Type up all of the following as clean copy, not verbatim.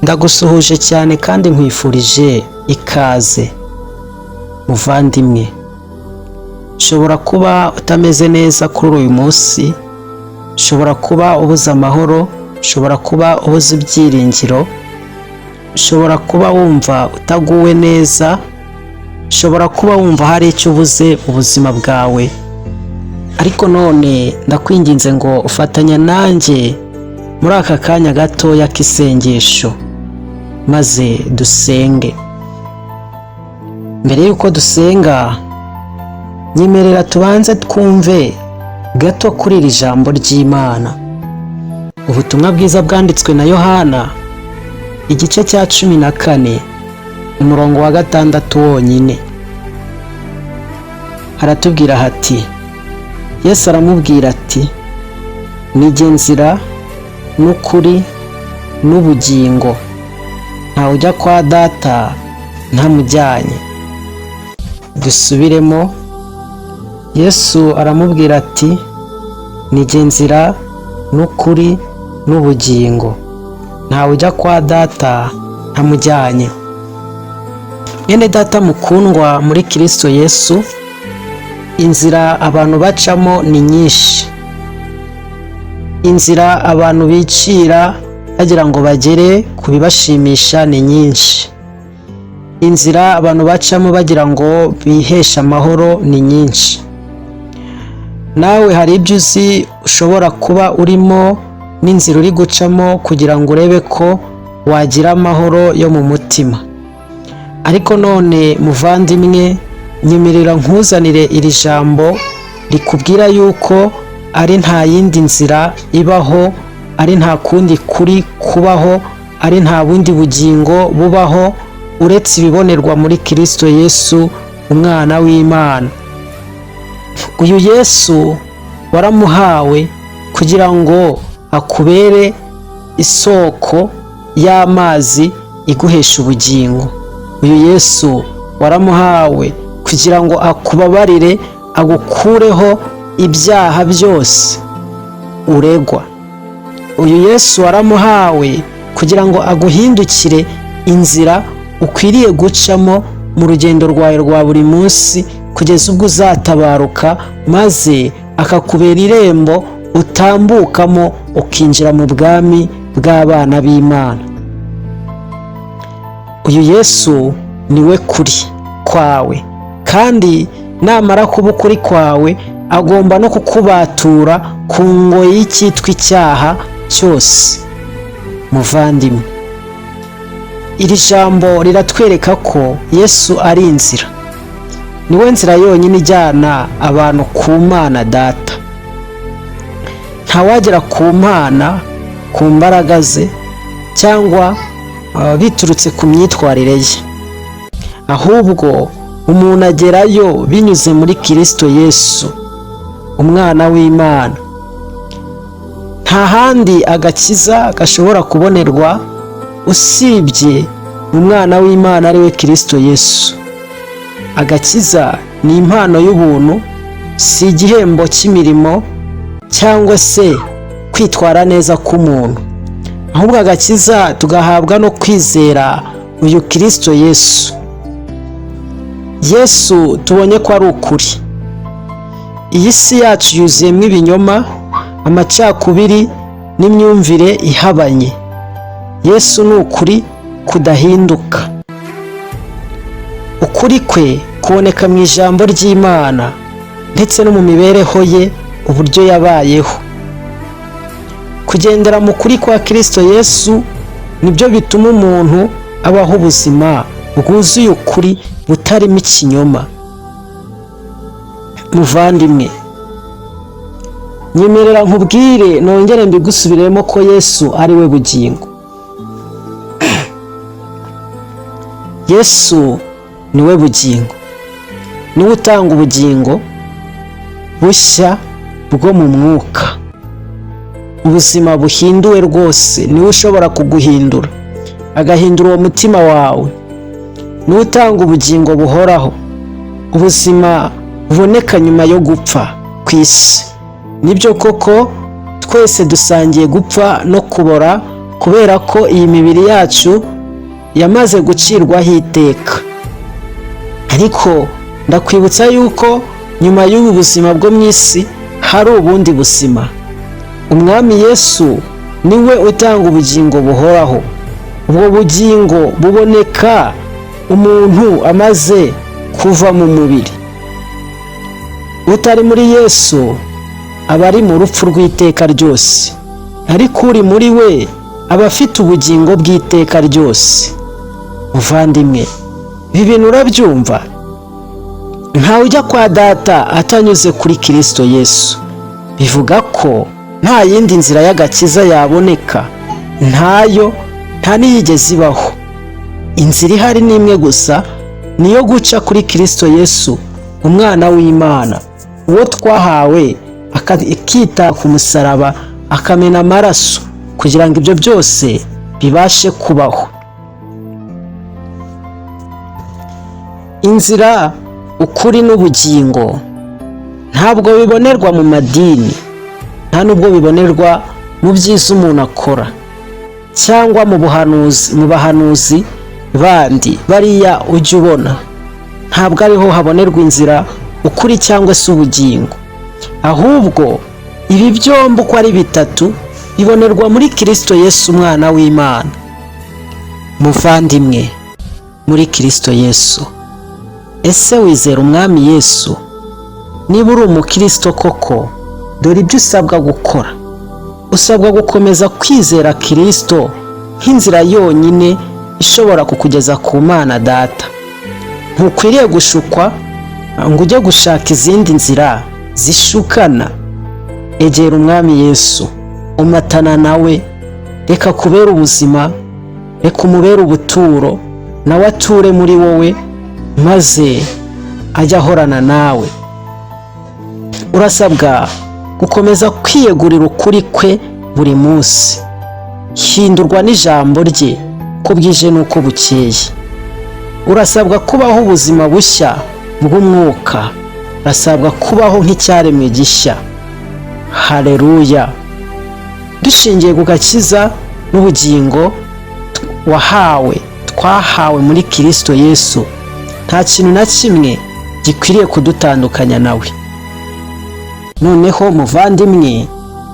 Ndagusuhuje cyane kandi nkwifurije ikaze muvandimwe. Ushobora kuba utameze neza kuri uyu munsi, ushobora kuba ubuze amahoro, ushobora kuba ubuze ibyiringiro, ushobora kuba wumva utaguwe neza, ushobora kuba wumva hari icyo ubuze mu buzima bwawe. Ariko none ndakwinginze ngo ufatanya nanjye muri aka kanya gatoya k'isengesho maze dusenge. Mbere y'uko dusenga, nyemerera tubanze twumve gato kuri iri jambo ry'Imana. Ubutumwa bwiza bwanditswe na Yohana, igice cya 14, umurongo wa 6 wonyine. Haratubwira hati, Yesu aramubwira ati, "Nijye nzira n'ukuri n'ubugingo, ntawe ujya kwa Data ntamujyanye." Dusubiremo. Yesu aramubwira ati, "Nijye nzira n'ukuri n'ubugingo, ntawe ujya kwa Data ntamujyanye." Mwene data mukundwa muri Kristo Yesu, inzira abantu bacamo ni nyinshi. Inzira abantu bicira bagira ngo bagere ku bibashimisha ni nyinshi. Inzira abantu bacamo bagira ngo biheshe amahoro ni nyinshi. Nawe hari ibyo uzi ushobora kuba urimo n'inzira uri gucamo kugira ngo urebe ko wagira amahoro yo mu mutima. Ariko none muvandimwe, nyemerera nkuzanire iri jambo rikubwira yuko ari nta yindi nzira ibaho, ari nta kundi kuri kubaho, ari nta bundi bugingo bubaho uretse ibibonerwa muri Kristo Yesu, umwana w'Imana. Uyu Yesu waramuhawe kugira ngo akubere isoko y'amazi iguhesha ubugingo. Uyu Yesu waramuhawe kugira ngo akubabarire, agukureho ibyaha byose uregwa. Uyu Yesu waramuhawe kugira ngo aguhindukire inzira ukwiriye gucamo mu rugendo rwawe rwa buri munsi kugeza ubwo uzatabaruka, maze akakubera irembo utambukamo ukinjira mu bwami bw'abana b'Imana. Uyu Yesu niwe kuri kwawe, kandi namara kuba ukuri kwawe agomba no kukubatura ku ngoyi y'icyitwa icyaha cyose. Muvandimwe, iri jambo riratwereka ko Yesu ari inzira. Niwe nzira yonyine ijyana abantu ku Mana Data. Ntawagera ku Mana ku mbaraga ze cyangwa biturutse ku myitwarire ye, ahubwo umuntu agerayo binyuze muri Kristo Yesu, umwana w'Imana. Nta handi agakiza gashobora kubonerwa usibye umwana w'Imana ari we Kristo Yesu. Agakiza ni impano y'ubuntu, si igihembo cy'imirimo cyangwa se kwitwara neza k'umuntu, ahubwo agakiza tugahabwa no kwizera uyu Kristo Yesu. Yesu tubonye ko ari ukuri. Iyi si yacu yuzuyemo ibinyoma, amacakubiri n'imyumvire ihabanye. Yesu ni ukuri kudahinduka. Ukuri kwe kuboneka mu ijambo ry'Imana ndetse no mu mibereho ye, uburyo yabayeho. Kugendera mu kuri kwa Kristo Yesu nibyo bituma umuntu abaho ubuzima bwuzuye ukuri butarimo ikinyoma. Muvandimwe, nyemerera nkubwire nongere mbigusubiremo ko Yesu ari we bugingo. Yesu niwe bugingo, niwe utanga ubugingo bushya bwo mu mwuka, ubuzima buhinduwe rwose. Niwe ushobora kuguhindura, agahindura uwo mutima wawe. Niwe utanga ubugingo buhoraho, ubuzima buboneka nyuma yo gupfa ku isi. Nibyo koko twese dusangiye gupfa no kubora kubera ko iyi mibiri yacu yamaze gucirwaho iteka. Ariko ndakwibutsa yuko nyuma y'ubu buzima bwo mu isi hari ubundi buzima. Umwami Yesu niwe utanga ubugingo buhoraho. Ubwo bugingo buboneka umuntu amaze kuva mu mubiri. Utari muri Yesu aba ari mu rupfu rw'iteka ryose, ariko uri muri we aba afite ubugingo bw'iteka ryose. Muvandimwe, ibi bintu urabyumva? Ntawe ujya kwa Data atanyuze kuri Kristo Yesu. Bivuga ko nta yindi nzira y'agakiza yaboneka, ntayo, nta n'iyigeze ibaho. Inzira ihari ni imwe gusa, niyo guca kuri Kristo Yesu, umwana w'Imana, uwo twahawe akita ku musaraba akamena amaraso kugira ngo ibyo byose bibashe kubaho. Inzira, ukuri n'ubugingo ntabwo bibonerwa mu madini, nta nubwo bibonerwa mu byiza umuntu akora cyangwa mu bahanuzi bandi bariya ujya ubona. Ntabwo ariho habonerwa inzira, ukuri cyangwa se ubugingo, ahubwo ibi byombi uko ari bitatu bibonerwa muri Kristo Yesu, umwana w'Imana. Muvandimwe, muri Kristo Yesu, ese wizera umwami Yesu? Niba uri umukristo koko, dore ibyo usabwa gukora. Usabwa gukomeza kwizera Kristo nk'inzira yonyine ishobora kukugeza ku Mana Data. Ntukwiriye gushukwa ngo ujye gushaka izindi nzira zishukana. Egera umwami Yesu, umatana nawe, reka kubera ubuzima, reka umubere ubuturo, nawe ature muri wowe, maze ajya ahorana nawe. Urasabwa gukomeza kwiyegurira ukuri kwe buri munsi. Hindurwa n'ijambo rye ko bwije n'uko bukeye. Urasabwa kubaho ubuzima bushya bw'umwuka. Urasabwa kubaho nk'icyaremwe gishya. Haleluya! Dushingiye ku gakiza n'ubugingo twahawe muri Kristo Yesu, nta kintu na kimwe gikwiriye kudutandukanya nawe. Noneho muvandimwe,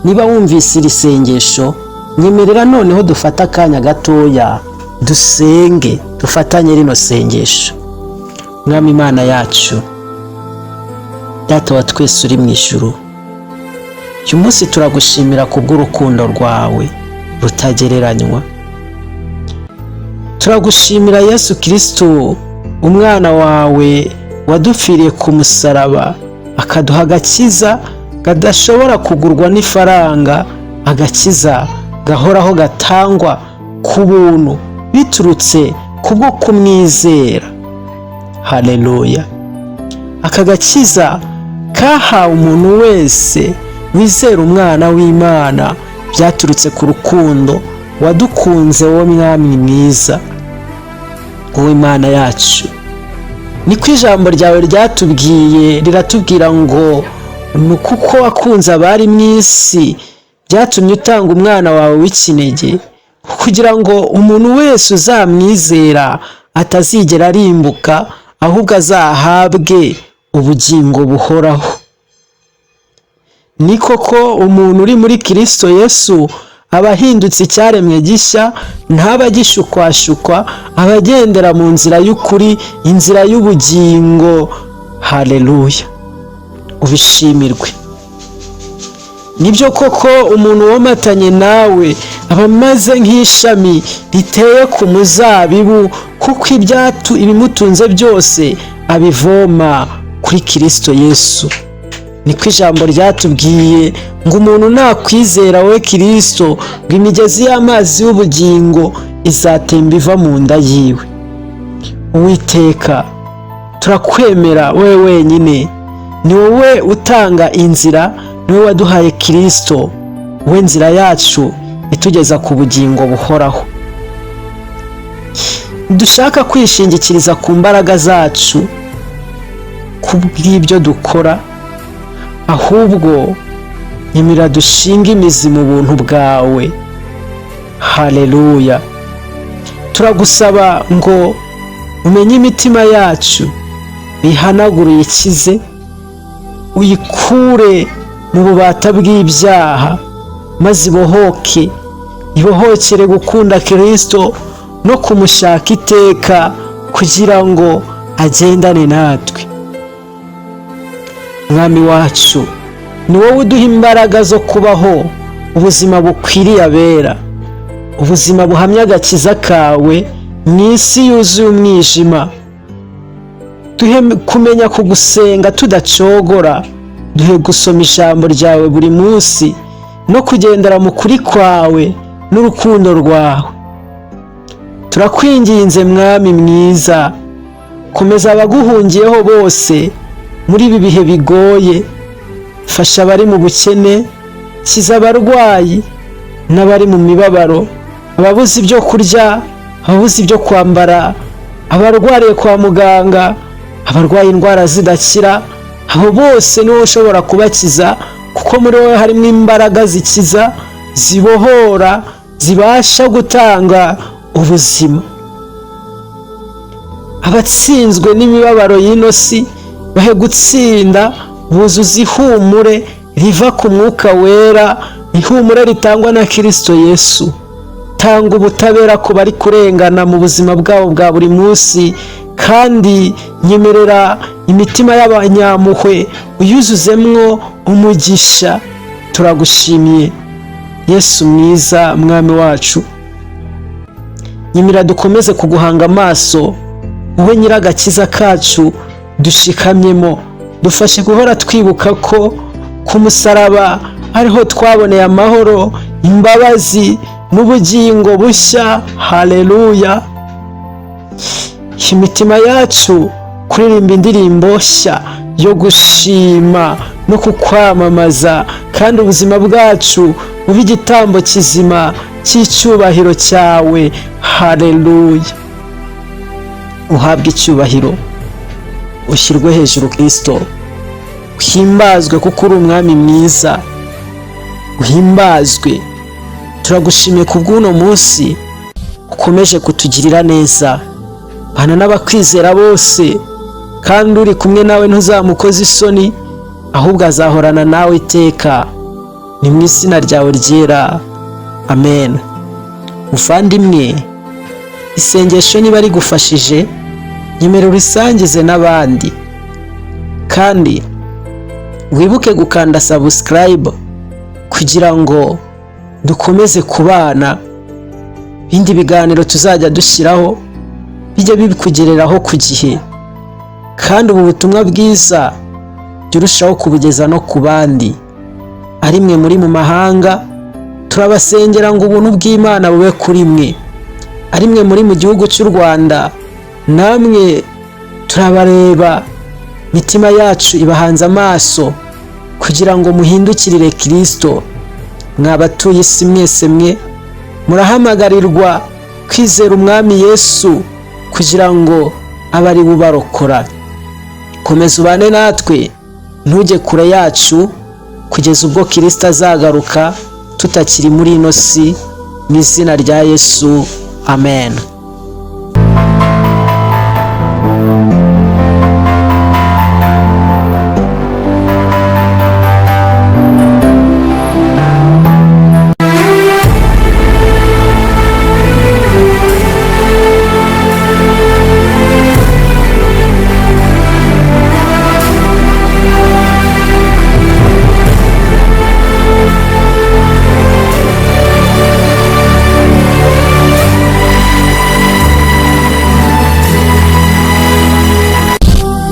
niba wumvise iri sengesho, nyemerera noneho dufata akanya gatoya dusenge, dufatanye rino sengesho. Mwami Imana yacu, Data wa twese uri mu ijuru, uyu munsi turagushimira kubw'urukundo rwawe rutagereranywa. Turagushimira Yesu Kristo, umwana wawe wadupfiriye ku musaraba, akaduha agakiza kadashobora kugurwa n'ifaranga, agakiza gahoraho gatangwa ku buntu biturutse kubwo kumwizera. Haleluya! Aka gakiza kahawe umuntu wese wizera umwana w'Imana, byaturutse ku rukundo wadukunze, wowe mwami mwiza, wowe Imana yacu. Niko ijambo ryawe ryatubwiye, riratubwira ngo ni kuko wakunze abari mu isi byatumye utanga umwana wawe w'ikinege, kugira ngo umuntu wese uzamwizera atazigera arimbuka, ahubwo azahabwe ubugingo buhoraho. Ni koko umuntu uri muri Kristo Yesu aba ahindutse icyaremwe gishya, ntaba agishukwashukwa, aba agendera mu nzira y'ukuri, inzira y'ubugingo. Haleluya! Ubishimirwe. Nibyo koko umuntu womatanye nawe aba ameze nk'ishami riteye ku muzabibu, kuko ibimutunze byose abivoma kuri Kristo Yesu. Niko ijambo ryatubwiye ngo umuntu nakwizera we Kristo, ngo imigezi y'amazi y'ubugingo izatemba iva mu nda yiwe. Uwiteka, turakwemera wowe wenyine, ni wowe utanga inzira, ni wowe waduhaye Kristo, we nzira yacu itugeza ku bugingo buhoraho. Dushaka kwishingikiriza ku mbaraga zacu kubw'ibyo dukora, ahubwo nyemerera dushinga imizi mu buntu bwawe. haleluya. Turagusaba ngo umenye imitima yacu, uyihanagure, uyikize, uyikure mu bubata bw'ibyaha, maze ibohokere gukunda Kristo no kumushaka iteka kugira ngo agendane natwe. Mwami wacu, ni wowe uduha imbaraga zo kubaho ubuzima bukwiriye abera, ubuzima buhamya agakiza kawe mu isi yuzuye umwijima. Duhe kumenya kugusenga tudacogora, duhe gusoma ijambo ryawe buri munsi no kugendera mu kuri kwawe n'urukundo rwawe. Turakwinginze Mwami mwiza, komeza abaguhungiyeho bose muri ibi bihe bigoye. Fasha abari mu bukene, kiza abarwayi n'abari mu mibabaro, ababuze ibyo kurya, ababuze ibyo kwambara, abarwariye kwa muganga, abarwaye indwara zidakira. Abo bose niwe ushobora kubakiza, kuko muri wowe harimo imbaraga zikiza, zibohora, zibasha gutanga ubuzima. Abatsinzwe n'imibabaro y'ino si bahe gutsinda, buzuza ihumure riva ku Mwuka Wera, ihumure ritangwa na Kristo Yesu. Tanga ubutabera ku bari kurengana mu buzima bwabo bwa buri munsi, kandi nyemerera imitima y'abanyampuhwe uyuzuzemwo umugisha. Turagushimiye Yesu mwiza, Mwami wacu. Nyemerera dukomeze kuguhanga amaso, wowe nyiragakiza kacu dushikamyemo. Dufashe guhora twibuka ko ku musaraba ariho twaboneye amahoro, imbabazi n'ubugingo bushya. haleluya. Imitima yacu kuririmba indirimbo nshya yo gushima no kukwamamaza, kandi ubuzima bwacu bube igitambo kizima cy'icyubahiro cyawe. haleluya. Uhabwe icyubahiro, ushyirwe hejuru Kristo, uhimbazwe kuko uri umwami mwiza, uhimbazwe. Turagushimiye kubw'uno munsi ukomeje kutugirira neza. Bana n'abakwizera bose, kandi uri kumwe nawe ntuzamukoze isoni, ahubwo azahorana nawe iteka. Ni mu izina ryawe ryera, amen. Muvandimwe, isengesho niba rigufashije, nyemerera urisangize n'abandi, kandi wibuke gukanda subscribe kugira ngo dukomeze kubana. Ibindi biganiro tuzajya dushyiraho bijye bikugereraho ku gihe, kandi ubu butumwa bwiza turushaho kubugeza no ku bandi. Ari mwe muri mu mahanga, turabasengera ngo ubuntu bw'Imana bube kuri mwe. Ari mwe muri mu gihugu cy'u Rwanda, namwe turabareba, mitima yacu ibahanze amaso kugira ngo muhindukirire Kristo. Mwabatuye isi mwese mwe, murahamagarirwa kwizera umwami Yesu kugira ngo abe ari bubarokora. Komeza ubane natwe, ntujye kure yacu kugeza ubwo Kristo azagaruka tutakiri muri ino si. Mu izina rya Yesu, amen.